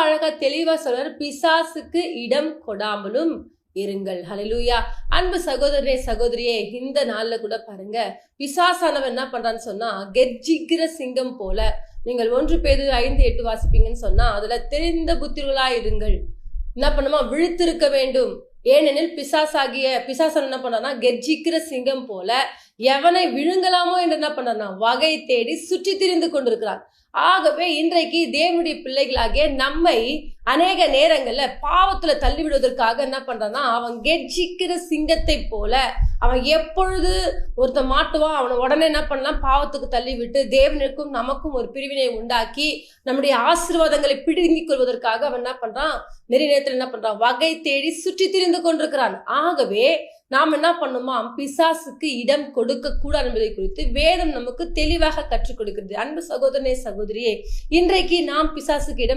அழகா தெளிவா சொல்றாரு, பிசாசுக்கு இடம் கொடாமலும் இருங்கள். ஹல்லேலூயா. அன்பு சகோதரனே சகோதரியே, இந்த நாள்ல கூட பாருங்க, பிசாசானவன் என்ன பண்றான்னு சொன்னா, கெர்ச்சிக்கிற சிங்கம் போல. நீங்கள் 1 பேதுரு 5:8 வாசிப்பீங்கன்னு சொன்னா, அதுல தெரிந்த புத்திரர்களா இருங்கள். என்ன பண்ணுமா, விழித்திருக்க வேண்டும். ஏனெனில் பிசாசன் என்ன பண்றான்னா, கெர்ச்சிக்கிற சிங்கம் போல எவனை விழுங்கலாமோ என்று என்ன பண்றான்னா, வகை தேடி சுற்றி திரிந்து கொண்டிருக்கிறான். ஆகவே இன்றைக்கு தேவனுடைய பிள்ளைகளாகிய நம்மை அநேக நேரங்கள்ல பாவத்துல தள்ளி விடுவதற்காக என்ன பண்றான்னா, அவன் கெர்ச்சிக்கிற சிங்கத்தை போல அவன் எப்பொழுது ஒருத்தன் மாட்டுவான், அவனை உடனே என்ன பண்ணலாம், பாவத்துக்கு தள்ளி விட்டு தேவனுக்கும் நமக்கும் ஒரு பிரிவினை உண்டாக்கி நம்முடைய ஆசீர்வாதங்களை பிடுங்கிக் கொள்வதற்காக அவன் என்ன பண்றான், நிறைய நேரத்தில் என்ன பண்றான், வகை தேடி சுற்றி திரிந்து கொண்டிருக்கிறான். ஆகவே நாம் என்ன பண்ணுமா, பிசாசுக்கு இடம் கொடுக்க கூடாது என்பதை குறித்து வேதம் நமக்கு தெளிவாக கற்றுக் கொடுக்கிறது. அன்பு சகோதரனே சகோதரியே, இன்றைக்கு நாம் பிசாசுக்கு இடம்